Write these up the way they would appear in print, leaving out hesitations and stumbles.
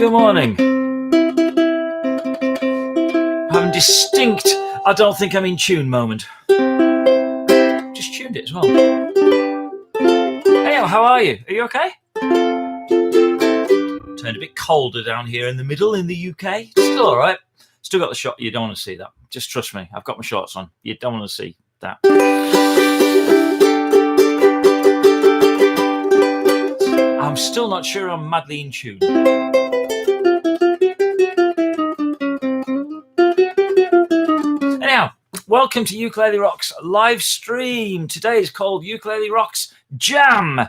Good morning. Having distinct, I don't think I'm in tune moment. Just tuned it as well. Hey, how are you? Are you okay? Turned a bit colder down here in the middle in the UK. Still all right. Still got the shot. You don't want to see that. Just trust me. I've got my shorts on. You don't want to see that. I'm still not sure I'm madly in tune. Anyhow, welcome to Ukulele Rocks live stream. Today is called Ukulele Rocks Jam,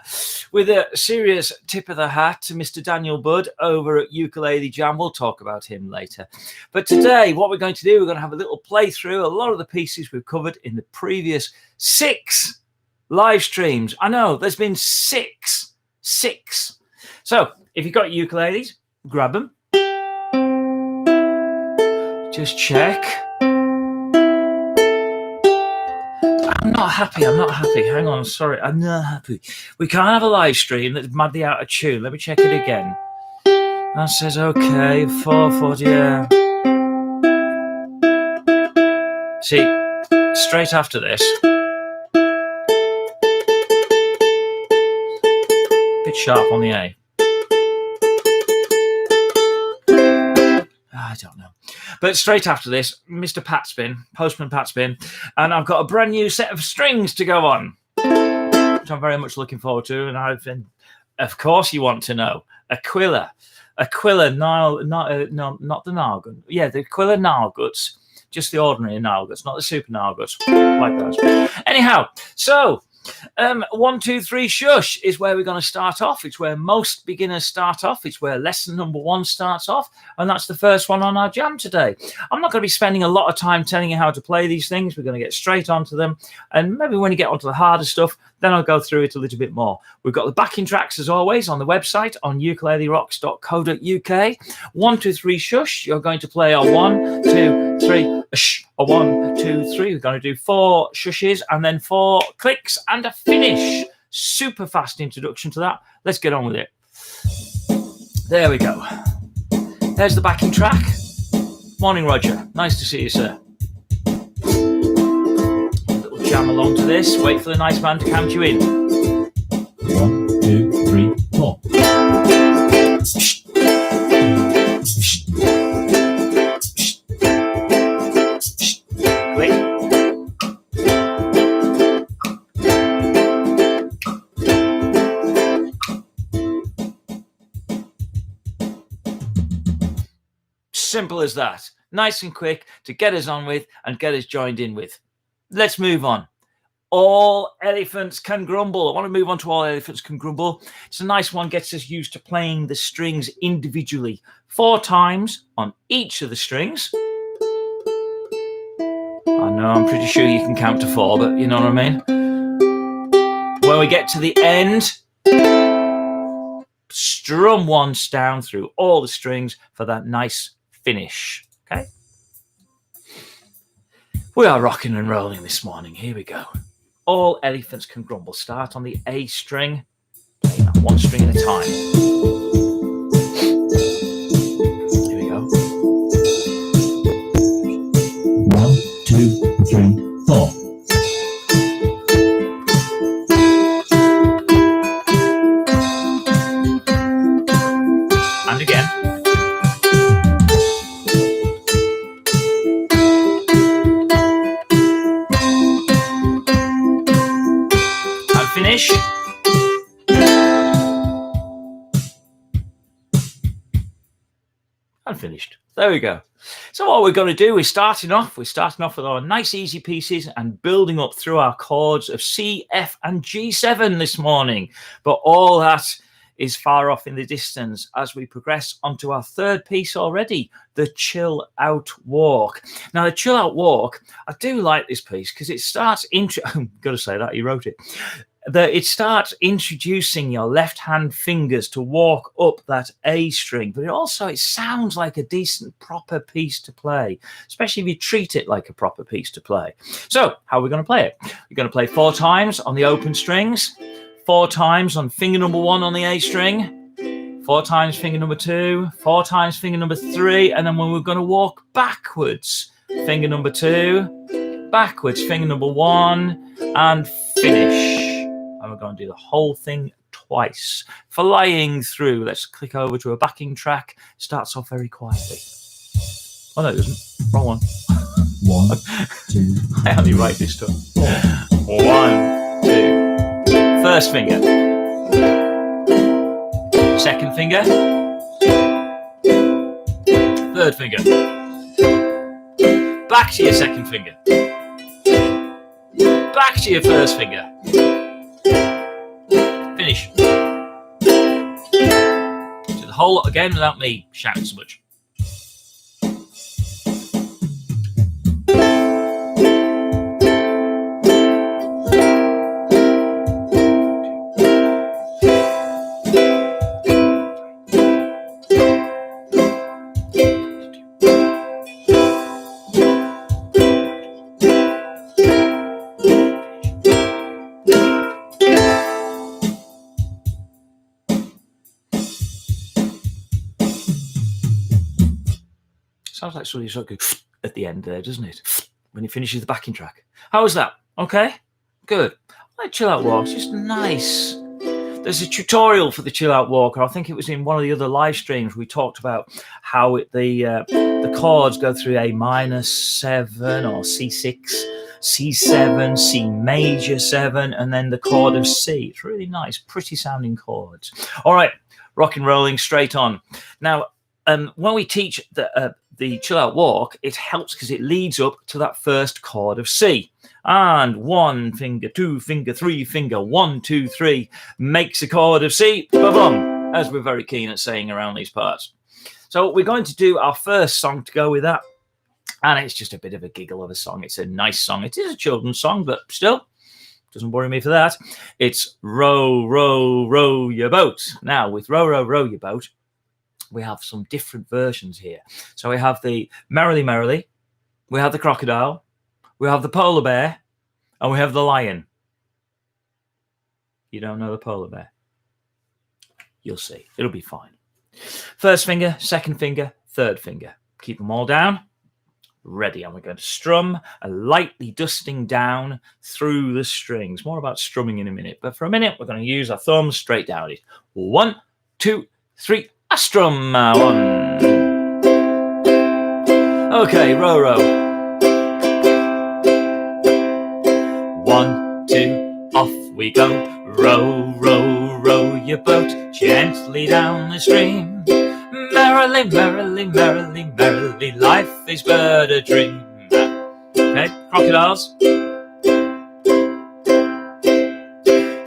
with a serious tip of the hat to Mr. Daniel Budd over at Ukulele Jam. We'll talk about him later. But today, what we're going to do, we're going to have a little playthrough. A lot of the pieces we've covered in the previous 6 live streams. I know, there's been 6. So, if you've got ukuleles, grab them. Just check. I'm not happy. Hang on, sorry. I'm not happy. We can't have a live stream that's madly out of tune. Let me check it again. That says okay. 440. Yeah. See, straight after this. Bit sharp on the A. I don't know. But straight after this, Mr. Patspin, Postman Patspin, and I've got a brand new set of strings to go on, which I'm very much looking forward to. And I've been, of course, you want to know, Aquila Nile, not the Nile, yeah, the Aquila Nile Guts, just the ordinary Nile Guts, not the super Nile Guts, like those. Anyhow, so 1, 2, 3 shush is where we're going to start off. It's where most beginners start off. It's where lesson number 1 starts off, and that's the first one on our jam today. I'm not going to be spending a lot of time telling you how to play these things. We're going to get straight onto them, and maybe when you get onto the harder stuff, then I'll go through it a little bit more. We've got the backing tracks as always on the website on UkuleleRocks.co.uk. 1, 2, 3 shush. You're going to play a 1, 2, 3 shh, a 1, 2, 3. We're going to do 4 shushes and then 4 clicks and a finish. Super fast introduction to that. Let's get on with it. There we go. There's the backing track. Morning, Roger. Nice to see you, sir. Jam along to this. Wait for the nice man to count you in. 1, 2, 3, 4. Click. Simple as that. Nice and quick to get us on with and get us joined in with. Let's move on. All elephants can grumble. I want to move on to all elephants can grumble. It's a nice one, gets us used to playing the strings individually 4 times on each of the strings. I know, I'm pretty sure you can count to 4, but you know what I mean. When we get to the end, strum once down through all the strings for that nice finish. Okay. We are rocking and rolling this morning. Here we go. All elephants can grumble. Start on the A string. Play that 1 string at a time. Here we go. 1, 2, 3, 4. And again. Finish. And finished. There we go. So what we're going to do, we're starting off with our nice easy pieces and building up through our chords of C, F and G7 this morning. But all that is far off in the distance as we progress onto our 3rd piece already, the Chill Out Walk. Now, the Chill Out Walk, I do like this piece because it starts I'm got to say that, he wrote it. It starts introducing your left-hand fingers to walk up that A string, but it sounds like a decent, proper piece to play, especially if you treat it like a proper piece to play. So, how are we going to play it? We're going to play 4 times on the open strings, 4 times on finger number 1 on the A string, 4 times finger number 2, 4 times finger number 3, and then when we're going to walk backwards, finger number 2, backwards, finger number 1, and finish. And we're going to do the whole thing twice. Flying through. Let's click over to a backing track. Starts off very quietly. Oh no, it doesn't. Wrong one. 1, 2. I only write this stuff. 1, 2. First finger. Second finger. Third finger. Back to your second finger. Back to your first finger. Finish. Do the whole lot again without me shouting so much. Sounds like somebody's so good at the end there, doesn't it? When he finishes the backing track. How was that? Okay? Good. I like chill out walks. Just nice. There's a tutorial for the chill out walker. I think it was in one of the other live streams. We talked about how the chords go through A minor 7 or C6, C7, C major 7, and then the chord of C. It's really nice, pretty sounding chords. All right, rock and rolling straight on. Now, when we teach the chill out walk, it helps because it leads up to that first chord of C. And 1 finger, 2 finger, 3 finger, 1, 2, 3 makes a chord of C. Ba-bum, as we're very keen at saying around these parts. So we're going to do our first song to go with that. And it's just a bit of a giggle of a song. It's a nice song. It is a children's song, but still, doesn't worry me for that. It's Row, Row, Row Your Boat. Now, with Row, Row, Row Your Boat, we have some different versions here. So we have the Merrily, Merrily, we have the crocodile, we have the polar bear, and we have the lion. You don't know the polar bear? You'll see. It'll be fine. First finger, second finger, third finger. Keep them all down. Ready. And we're going to strum and lightly dusting down through the strings. More about strumming in a minute. But for a minute, we're going to use our thumbs straight down it. 1, 2, 3. A strum. 1. Okay, row, row. 1, 2, off we go. Row, row, row your boat gently down the stream. Merrily, merrily, merrily, merrily, life is but a dream. Okay, crocodiles.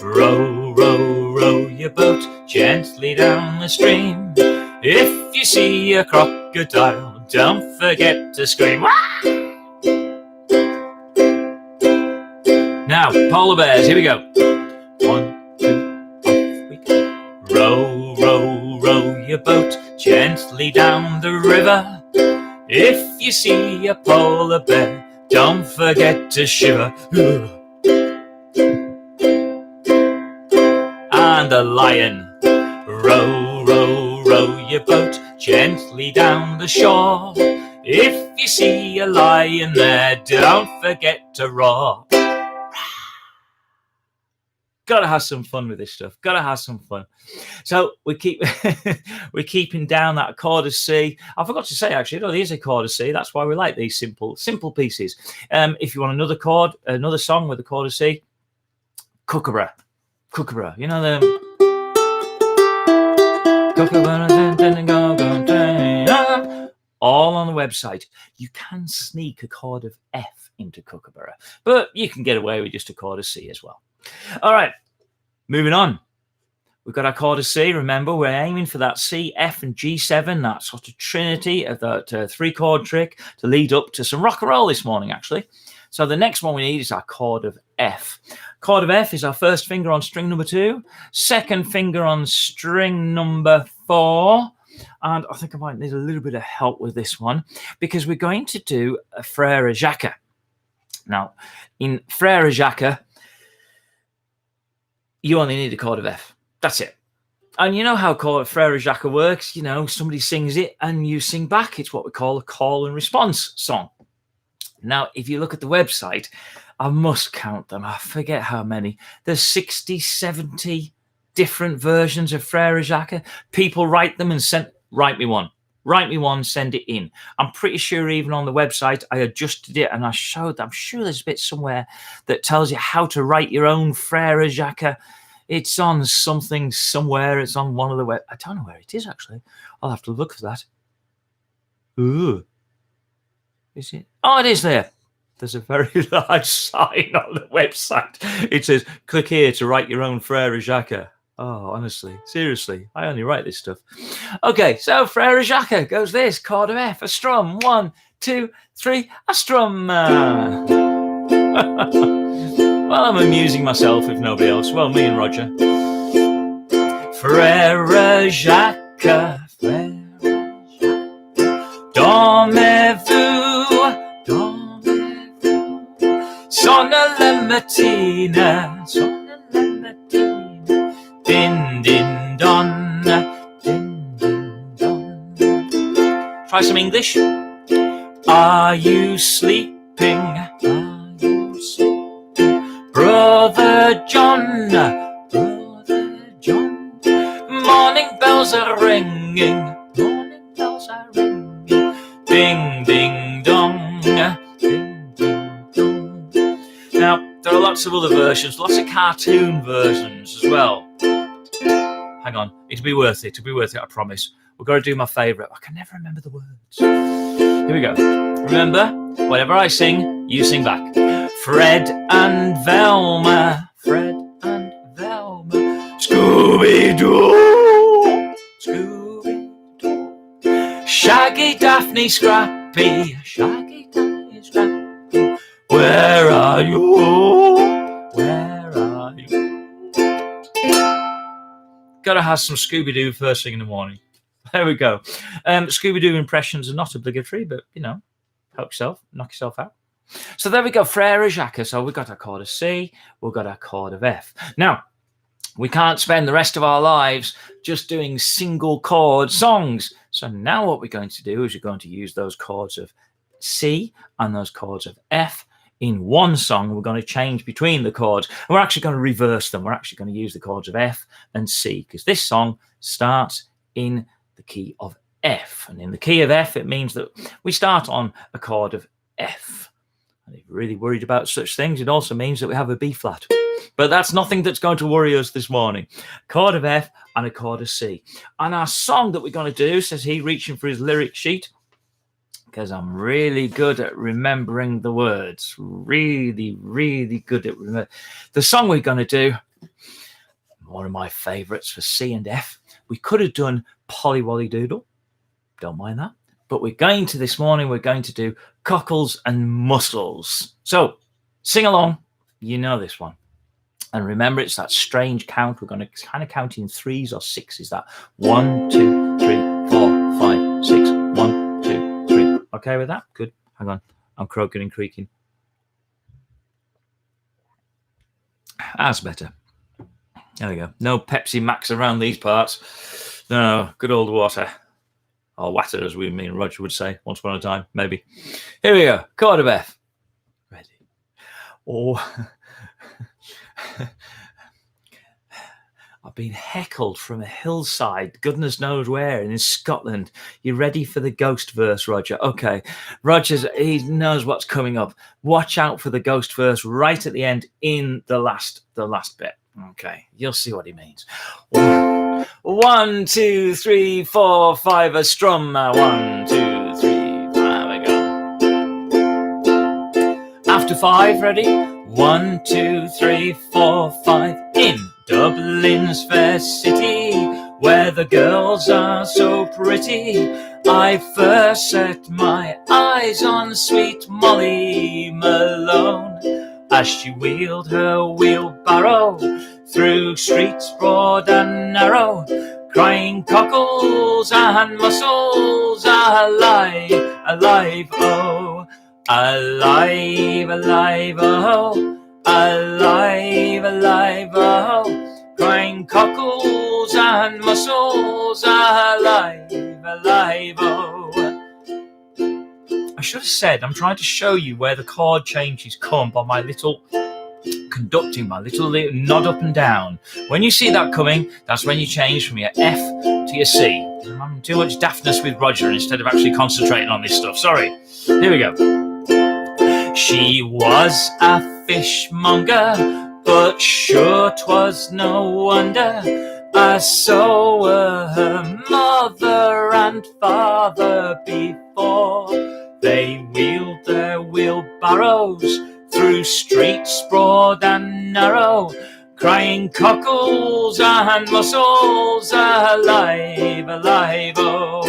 Row, row, row your boat gently down the stream. If you see a crocodile, don't forget to scream. Now, polar bears, here we go. 1, 2, off we go. Row, row, row your boat gently down the river. If you see a polar bear, don't forget to shiver. And a lion. Row, row, row your boat gently down the shore. If you see a lion there, don't forget to roar. Gotta have some fun with this stuff. Gotta have some fun. So we keep we're keeping down that chord of C. I forgot to say actually, no, there's a chord of C. That's why we like these simple pieces. If you want another chord, another song with a chord of C, Kookaburra. Kookaburra. You know the all on the website. You can sneak a chord of F into Kookaburra, but you can get away with just a chord of C as well. All right, moving on. We've got our chord of C. Remember, we're aiming for that C, F, and G7, that sort of trinity of that 3-chord trick to lead up to some rock and roll this morning, actually. So the next one we need is our chord of F. Chord of F is our first finger on string number 2, second finger on string number 4, and I think I might need a little bit of help with this one because we're going to do a Frere Jacques. Now, in Frere Jacques, you only need a chord of F. That's it. And you know how Frere Jacques works. You know, somebody sings it and you sing back. It's what we call a call and response song. Now, if you look at the website, I must count them. I forget how many. There's 60, 70 different versions of Frere Jacques. People write them and write me one, send it in. I'm pretty sure even on the website, I adjusted it and I showed that. I'm sure there's a bit somewhere that tells you how to write your own Frere Jacques. It's on something somewhere. It's on one of the I don't know where it is, actually. I'll have to look for that. Ooh. Is it? Oh, it is there. There's a very large sign on the website. It says, click here to write your own Frere Jacques. Oh, honestly, seriously, I only write this stuff. Okay, so Frere Jacques goes this, chord of F, a strum, 1, 2, 3, a strum. Well, I'm amusing myself if nobody else. Well, me and Roger. Frere Jacques, Frere Jacques, dormez-vous, dormez-vous, sonne la mattina, sonne la mattina, din din don, din din don. Try some English. Are you sleeping? Are you sleeping? Brother John, Brother John, morning bells are ringing, morning bells are ringing, ding, ding, dong, ding, ding, dong. Now, there are lots of other versions, lots of cartoon versions as well. Hang on, it'll be worth it, I promise. We've got to do my favourite. I can never remember the words. Here we go. Remember, whenever I sing, you sing back. Fred and Velma, Fred and Velma, Scooby-Doo, Scooby-Doo, Shaggy, Daphne, Scrappy, Shaggy, Daphne, Scrappy, where are you, where are you? Gotta have some Scooby-Doo first thing in the morning. There we go. Scooby-Doo impressions are not obligatory, but, you know, help yourself, knock yourself out. So there we go, Frere Jacques. So we've got a chord of C, we've got a chord of F. Now, we can't spend the rest of our lives just doing single chord songs. So now what we're going to do is we're going to use those chords of C and those chords of F in one song. We're going to change between the chords. And we're actually going to reverse them. We're actually going to use the chords of F and C because this song starts in the key of F. And in the key of F, it means that we start on a chord of F. And if you're really worried about such things, it also means that we have a B flat. But that's nothing that's going to worry us this morning. Chord of F and a chord of C. And our song that we're going to do, says he, reaching for his lyric sheet, because I'm really good at remembering the words. Really, really good at remembering. The song we're going to do, one of my favourites for C and F, we could have done Polly Wolly Doodle. Don't mind that. But we're going to, this morning, we're going to do Cockles and Mussels. So sing along. You know this one. And remember, it's that strange count. We're going to kind of count in threes or sixes. That 1, 2, 3, 4, 5, 6. 1, 2, 3. Okay with that? Good. Hang on. I'm croaking and creaking. That's better. There we go. No Pepsi Max around these parts. No, good old water. Or water, as we mean Roger would say, once upon a time, maybe. Here we go. Chord of F. Ready. Oh. I've been heckled from a hillside, goodness knows where, in Scotland. You ready for the ghost verse, Roger? Okay. He knows what's coming up. Watch out for the ghost verse right at the end in the last bit. Okay. You'll see what he means. 1, 2, 3, 4, 5, a strum. 1, 2, 3, 5, we go. After 5, ready? 1, 2, 3, 4, 5, in Dublin's fair city, where the girls are so pretty, I first set my eyes on sweet Molly Malone, as she wheeled her wheelbarrow through streets broad and narrow, crying cockles and mussels, alive, alive, oh, alive, alive, oh, alive, alive, oh, crying cockles cockles and mussels, alive, alive, oh. I should have said, I'm trying to show you where the chord changes come by my little conducting, my little nod up and down. When you see that coming, that's when you change from your F to your C. I'm having too much daftness with Roger instead of actually concentrating on this stuff. Sorry. Here we go. She was a fishmonger, but sure 'twas no wonder. So were her mother and father before. They wheeled their wheelbarrows through streets broad and narrow, crying cockles and mussels, alive, alive, oh,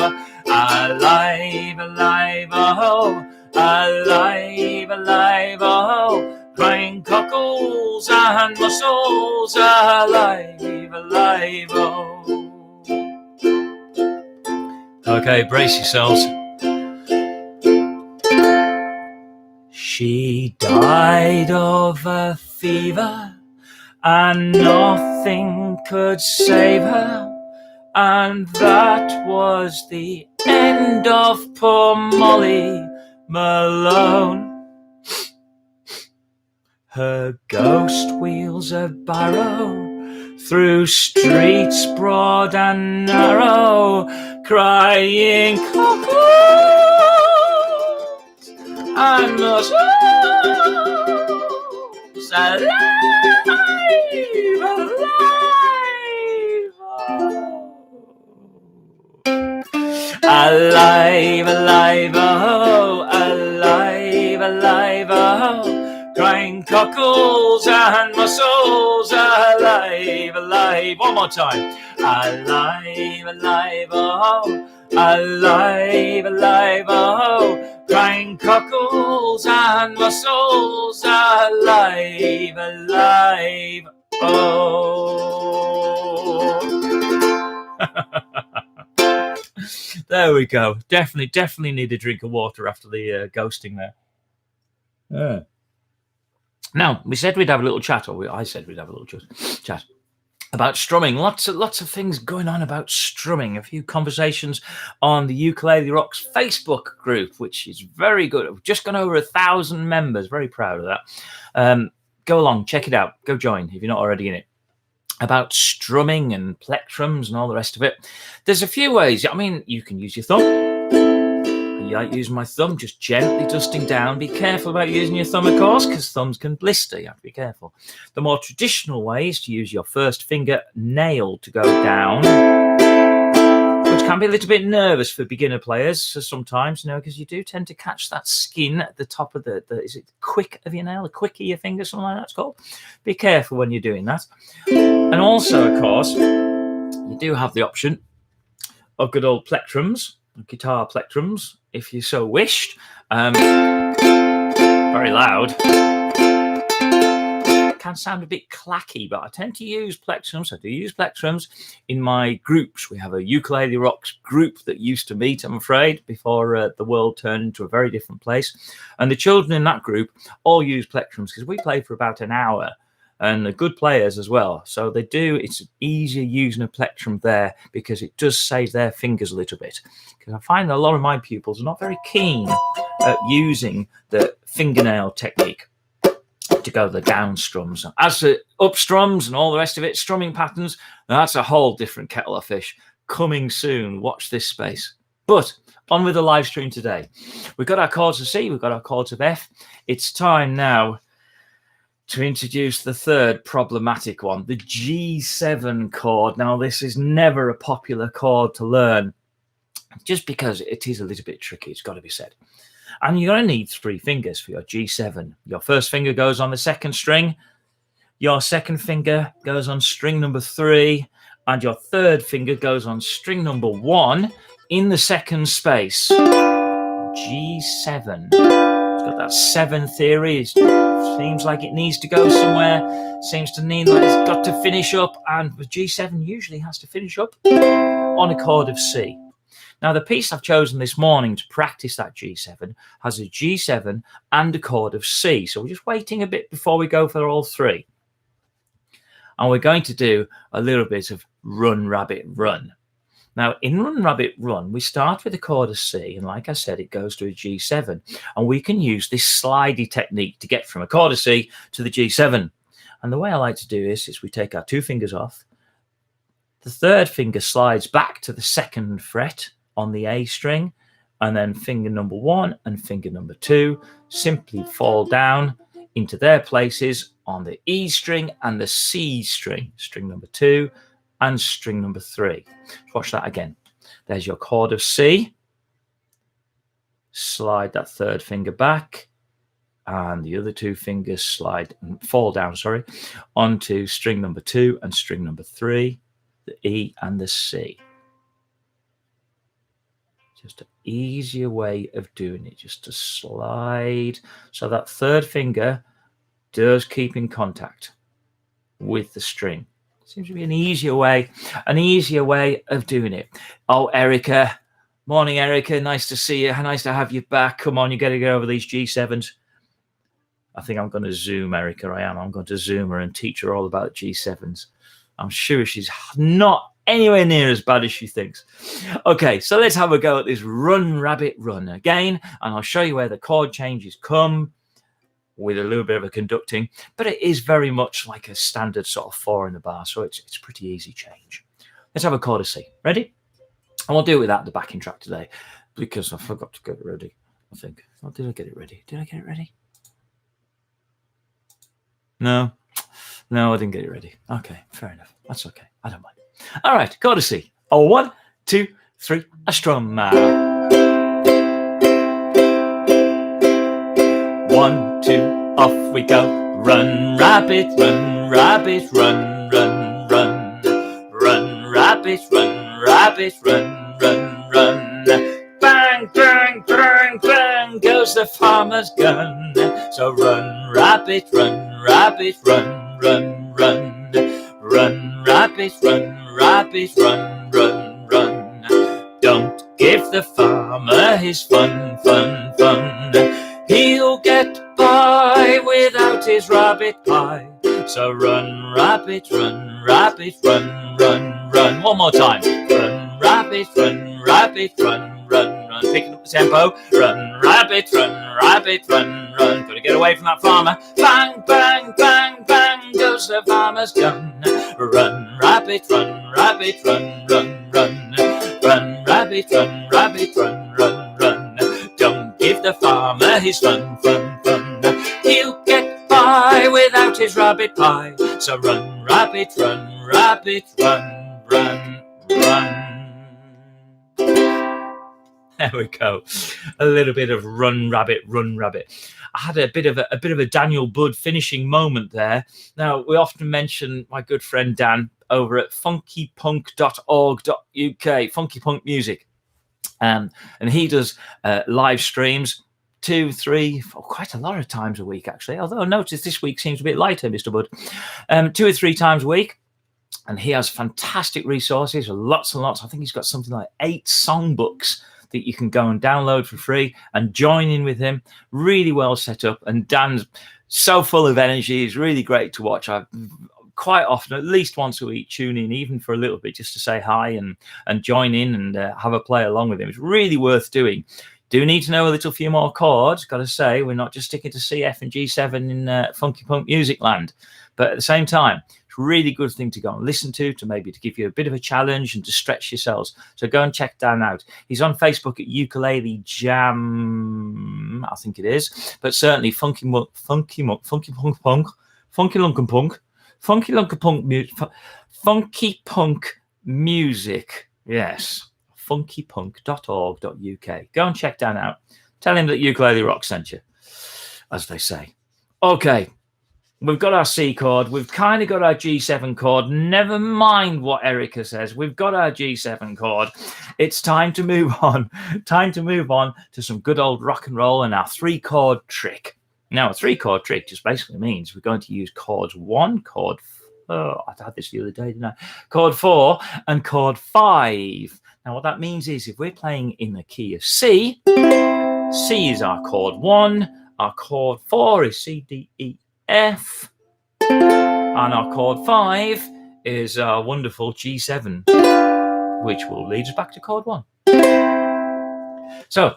alive, alive, oh, alive, alive, oh, crying cockles and mussels, alive, alive, oh. Okay, brace yourselves. She died of a fever, and nothing could save her, and that was the end of poor Molly Malone. Her ghost wheels a barrow through streets broad and narrow, crying cockles and mussels, alive, alive, alive, alive, oh, alive, alive, oh, crying cockles and mussels, alive, alive. One more time. Alive, alive, oh, alive, alive, oh, crying cockles and mussels, alive, alive, oh. There we go. Definitely need a drink of water after the ghosting there. Yeah. Now, we said we'd have a little chat, or I said we'd have a little chat about strumming. Lots of things going on about strumming. A few conversations on the UkuleleRocks Facebook group, which is very good. We've just gone over 1,000 members. Very proud of that. Go along, check it out. Go join if you're not already in it. About strumming and plectrums and all the rest of it. There's a few ways. I mean, you can use your thumb. I like using my thumb, just gently dusting down. Be careful about using your thumb, of course, because thumbs can blister. You have to be careful. The more traditional way is to use your first finger nail to go down, which can be a little bit nervous for beginner players sometimes, because you do tend to catch that skin at the top of the is it quick of your nail, the quick of your finger, something like that's called. Be careful when you're doing that. And also, of course, you do have the option of good old plectrums, guitar plectrums, if you so wished. Very loud. Can sound a bit clacky, but I tend to use plectrums. I do use plectrums in my groups. We have a UkuleleRocks group that used to meet, I'm afraid, before the world turned into a very different place. And the children in that group all use plectrums because we play for about an hour. And they're good players as well. So they do, it's easier using a plectrum there because it does save their fingers a little bit. Because I find that a lot of my pupils are not very keen at using the fingernail technique to go the down strums. As for up strums and all the rest of it, strumming patterns, that's a whole different kettle of fish. Coming soon, watch this space. But on with the live stream today. We've got our chords of C, we've got our chords of F. It's time now to introduce the third problematic one, the G7 chord. Now, this is never a popular chord to learn, just because it is a little bit tricky, it's got to be said. And you're going to need 3 fingers for your G7. Your first finger goes on the second string, your second finger goes on string number 3, and your third finger goes on string number 1 in the second space. G7. It's got that 7 theory. It seems like it needs to go somewhere. Seems to need like it's got to finish up. And the G7 usually has to finish up on a chord of C. Now, the piece I've chosen this morning to practice that G7 has a G7 and a chord of C. So we're just waiting a bit before we go for all 3. And we're going to do a little bit of Run Rabbit Run. Now, in Run Rabbit Run, we start with a chord of C, and like I said, it goes to a G7. And we can use this slidey technique to get from a chord of C to the G7. And the way I like to do this is we take our 2 fingers off. The 3rd finger slides back to the 2nd fret on the A string, and then finger number 1 and finger number 2 simply fall down into their places on the E string and the C string, string number 2 and string number 3. Watch that again. There's your chord of C. Slide that 3rd finger back, and the other 2 fingers fall down, onto string number 2 and string number 3, the E and the C. Just an easier way of doing it, just to slide so that 3rd finger does keep in contact with the string. Seems to be an easier way of doing it. Oh, Erica. Morning, Erica. Nice to see you. Nice to have you back. Come on, you got to get over these G7s. I think I'm going to Zoom Erica. I'm going to Zoom her and teach her all about G7s. I'm sure she's not anywhere near as bad as she thinks. Okay, so let's have a go at this Run Rabbit Run again, and I'll show you where the chord changes come with a little bit of a conducting, but it is very much like a standard sort of 4 in the bar, so it's pretty easy change. Let's have a chord of C. Ready? And we'll do it without the backing track today because I forgot to get it ready, I think. Oh, did I get it ready? Did I get it ready? No, I didn't get it ready. Okay, fair enough. That's okay. I don't mind. All right, chord of C. 1, 2, 3, a strum. 1, 2, off we go. Run, rabbit, run, rabbit, run, run, run. Run, rabbit, run, rabbit, run, run, run. Bang, bang, bang, bang goes the farmer's gun. So run, rabbit, run, rabbit, run, run, run. Run, rabbit, run, rabbit, run, run, run. Don't give the farmer his fun, fun, fun. He'll get by without his rabbit pie. So run, rabbit, run, rabbit, run, run, run. One more time. Run, rabbit, run, rabbit, run, run, run. Picking up the tempo. Run, rabbit, run, rabbit, run, run. Gotta get away from that farmer. Bang, bang, bang, bang goes the farmer's gun. Run, rabbit, run, rabbit, run, run, run. Run, rabbit, run, rabbit, run, run, run. Don't give the farmer his fun, fun, fun. He'll get by without his rabbit pie. So run, rabbit, run, rabbit, run, run, run. There we go. A little bit of Run Rabbit, Run Rabbit. I had a bit of a Daniel Budd finishing moment there. Now, we often mention my good friend Dan over at funkypunk.org.uk, Funky Punk Music. And he does live streams 2, 3, 4, quite a lot of times a week, actually. Although I noticed this week seems a bit lighter, Mr. Budd. 2 or 3 times a week. And he has fantastic resources, lots and lots. I think he's got something like 8 songbooks that you can go and download for free and join in with him. Really well set up. And Dan's so full of energy. He's really great to watch. I quite often, at least once a week, tune in, even for a little bit, just to say hi and join in and have a play along with him. It's really worth doing. Do need to know a little few more chords. Got to say, we're not just sticking to C, F, and G7 in Funky Punk Music Land. But at the same time, it's a really good thing to go and listen to maybe to give you a bit of a challenge and to stretch yourselves. So go and check Dan out. He's on Facebook at Ukulele Jam, I think it is. But certainly Funky Punk Music. Yes. funkypunk.org.uk. Go and check Dan out. Tell him that UkuleleRocks sent you, as they say. Okay. We've got our C chord. We've kind of got our G7 chord. Never mind what Erica says. We've got our G7 chord. It's time to move on. Time to move on to some good old rock and roll and our 3-chord trick. Now, a 3-chord trick just basically means we're going to use chords 1, chord 4. I had this the other day, didn't I? Chord 4 and chord 5. Now, what that means is if we're playing in the key of C, C is our chord 1. Our chord 4 is C, D, E, F. And our chord 5 is our wonderful G7, which will lead us back to chord 1. So,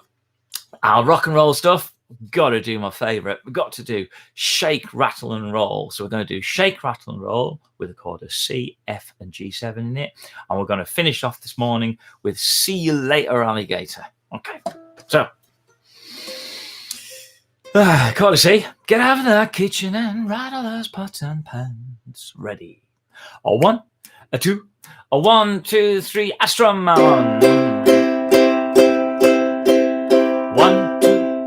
our rock and roll stuff, got to do my favourite. We've got to do shake, rattle and roll. So we're going to do shake, rattle and roll with a chord of C, F and G7 in it. And we're going to finish off this morning with See You Later, Alligator. Okay, so chord of C. Get out of the kitchen and rattle those pots and pans. Ready. A 1, a 2, a 1, 2, 3. I strum my 1, 2,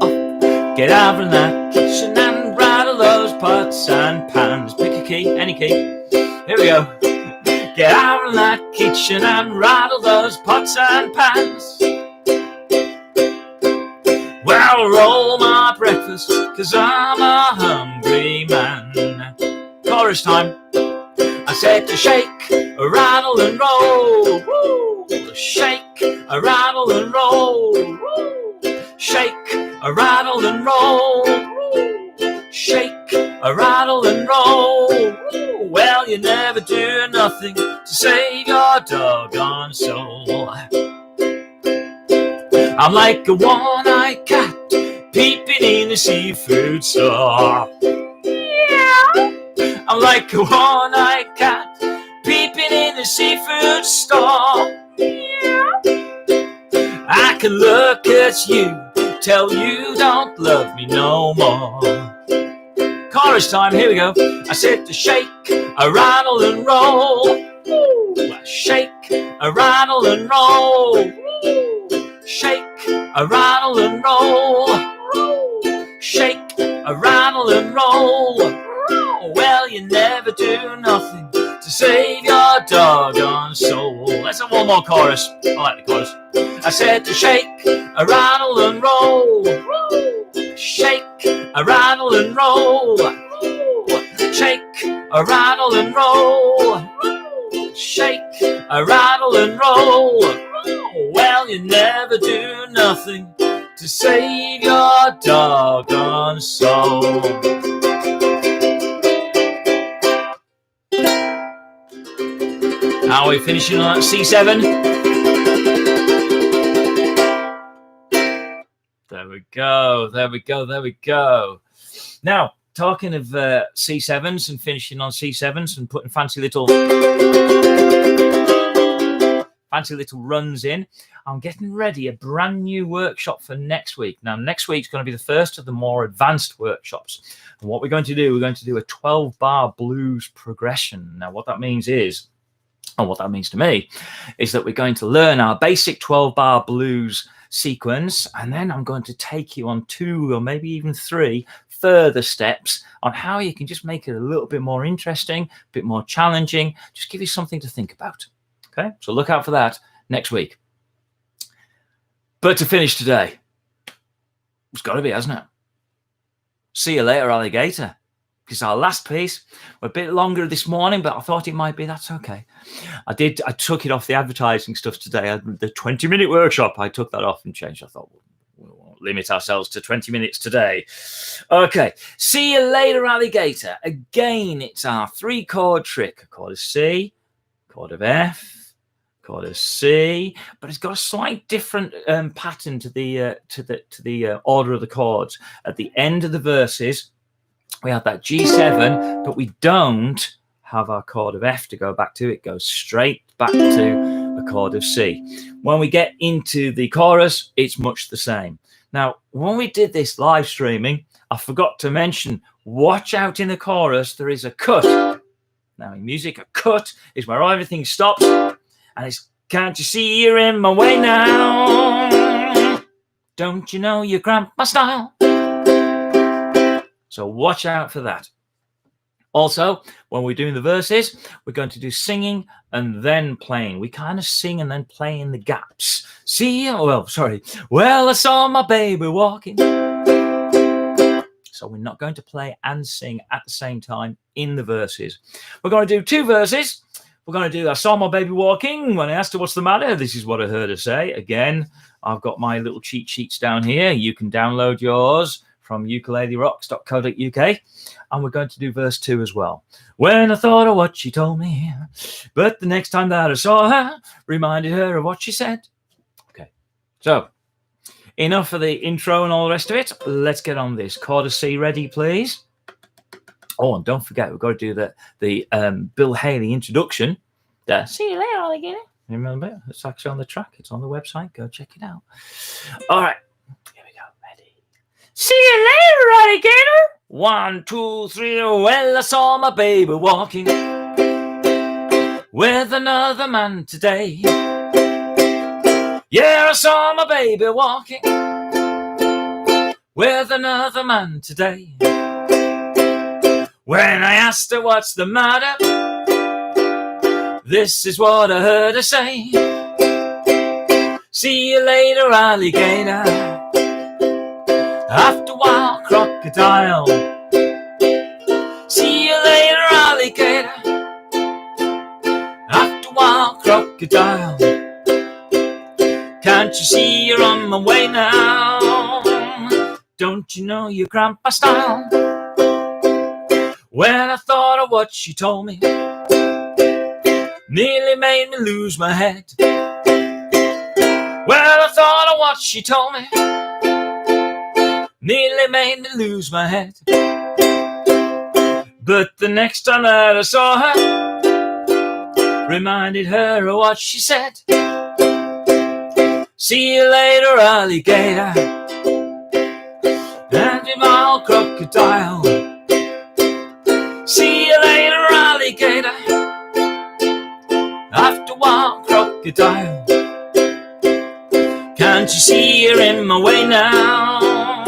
off. Get out of that kitchen and rattle those pots and pans. Pick a key, any key. Here we go. Get out of that kitchen and rattle those pots and pans. Well, roll my breakfast, 'cause I'm a hungry man. Chorus time. I said to shake, rattle and roll. Woo! Shake, rattle and roll. Woo! Shake, rattle and roll. Woo! Shake, rattle and roll. Woo! Well, you never do nothing to save your doggone soul. I'm like a one-eyed cat peeping in a seafood store. I'm like a one-eyed cat peeping in a seafood store. I can look at you, tell you don't love me no more. Chorus time, here we go. I said to shake, rattle and roll. Shake, rattle and roll. Shake, rattle and roll. Shake, rattle and roll. Well, you never do nothing to save your doggone soul. Let's have one more chorus. I like the chorus. I said to shake, rattle and roll. Shake, rattle and roll. Shake, rattle and roll. Shake, rattle and roll. Well, you never do nothing to save your doggone soul. Now we're finishing on C7. There we go, there we go, there we go. Now, talking of C7s and finishing on C7s and putting fancy little runs in, I'm getting ready a brand new workshop for next week. Now, next week's going to be the first of the more advanced workshops. And what we're going to do a 12-bar blues progression. Now, what that means is, and what that means to me, is that we're going to learn our basic 12-bar blues sequence, and then I'm going to take you on 2 or maybe even 3 further steps on how you can just make it a little bit more interesting, a bit more challenging, just give you something to think about. Okay, so look out for that next week. But to finish today, it's got to be, hasn't it? See you later, alligator. Because our last piece, we're a bit longer this morning, but I thought it might be. That's okay. I took it off the advertising stuff today. The 20-minute workshop, I took that off and changed. I thought we won't limit ourselves to 20 minutes today. Okay. See you later, alligator. Again, it's our 3-chord trick. A chord of C, chord of F, chord of C, but it's got a slight different pattern to the order of the chords. At the end of the verses, we have that G7, but we don't have our chord of F to go back to. It goes straight back to a chord of C. When we get into the chorus, it's much the same. Now, when we did this live streaming, I forgot to mention, watch out in the chorus, there is a cut. Now, in music, a cut is where everything stops, and it's, can't you see you're in my way now? Don't you know you cramp my style? So watch out for that. Also, when we're doing the verses, we're going to do singing and then playing. We kind of sing and then play in the gaps. Well, I saw my baby walking. So we're not going to play and sing at the same time in the verses. We're going to do 2 verses. We're going to do I saw my baby walking. When I asked her what's the matter, this is what I heard her say. Again, I've got my little cheat sheets down here. You can download yours from UkuleleRocks.co.uk. And we're going to do verse 2 as well. When I thought of what she told me, but the next time that I saw her, reminded her of what she said. Okay, so enough of the intro and all the rest of it. Let's get on this. Chorus C ready, please. Oh, and don't forget, we've got to do the Bill Haley introduction. See you later, alligator. Remember it? It's actually on the track. It's on the website. Go check it out. All right. Here we go. Ready. See you later, alligator. 1, 2, 3. Well, I saw my baby walking with another man today. Yeah, I saw my baby walking with another man today. When I asked her what's the matter, this is what I heard her say. See you later, alligator. After a while, crocodile. See you later, alligator. After a while, crocodile. Can't you see you're on my way now? Don't you know your grandpa style? When I thought of what she told me, nearly made me lose my head. Well, I thought of what she told me, nearly made me lose my head. But the next time that I saw her, reminded her of what she said. See you later, alligator, and your mile crocodile. See you later, alligator. After a while, crocodile. Can't you see you're in my way now?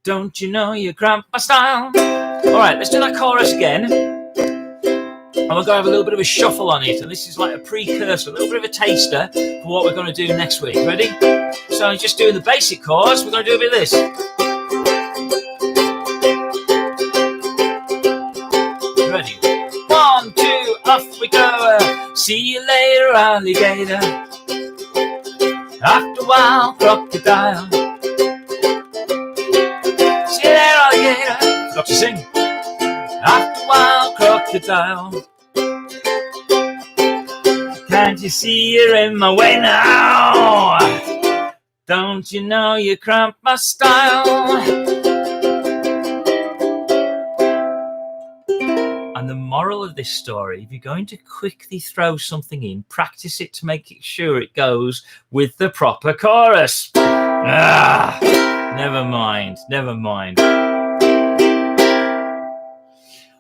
Don't you know your grandpa style? Alright, let's do that chorus again. And we're going to have a little bit of a shuffle on it. And this is like a precursor, a little bit of a taster for what we're going to do next week. Ready? So just doing the basic chorus, we're going to do a bit of this. Ready? 1, 2, off we go. See you later, alligator. After a while, crocodile. See you later, alligator. Got to sing. After a while, crocodile. Can't you see you're in my way now? Don't you know you cramp my style? And the moral of this story, if you're going to quickly throw something in, practice it to make sure it goes with the proper chorus. Never mind.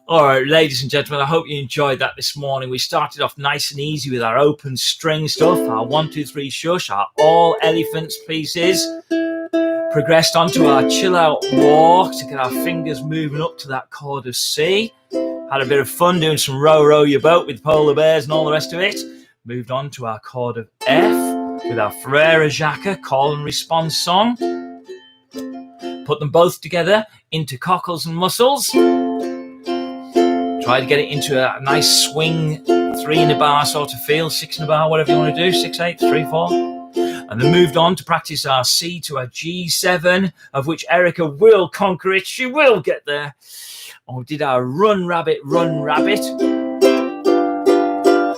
All right, ladies and gentlemen, I hope you enjoyed that this morning. We started off nice and easy with our open string stuff, our 1, 2, 3 shush, our all elephants pieces. Progressed onto our chill out walk to get our fingers moving up to that chord of C. Had a bit of fun doing some row, row your boat with polar bears and all the rest of it. Moved on to our chord of F with our Frere Jacques call and response song. Put them both together into cockles and mussels. Try to get it into a nice swing, 3 in a bar sort of feel, 6 in a bar, whatever you want to do, 6, 8, 3, 4. And then moved on to practice our C to our G7, of which Erica will conquer it. She will get there. And we did our run, rabbit.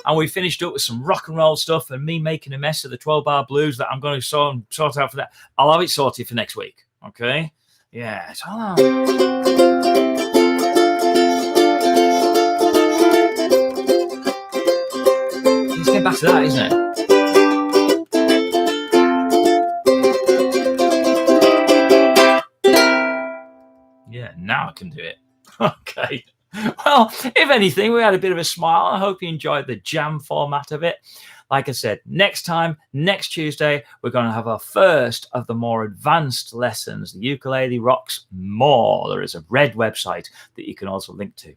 And we finished up with some rock and roll stuff and me making a mess of the 12-bar blues that I'm going to sort out for that. I'll have it sorted for next week. Okay? Yeah. It's all right. Let's get back to that, isn't it? Yeah, now I can do it. Okay. Well, if anything, we had a bit of a smile. I hope you enjoyed the jam format of it. Like I said, next Tuesday, we're going to have our first of the more advanced lessons, the Ukulele Rocks More. There is a red website that you can also link to.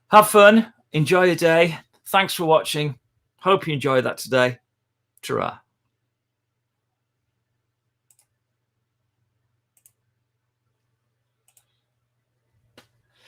Have fun. Enjoy your day. Thanks for watching. Hope you enjoyed that today. Ta-ra.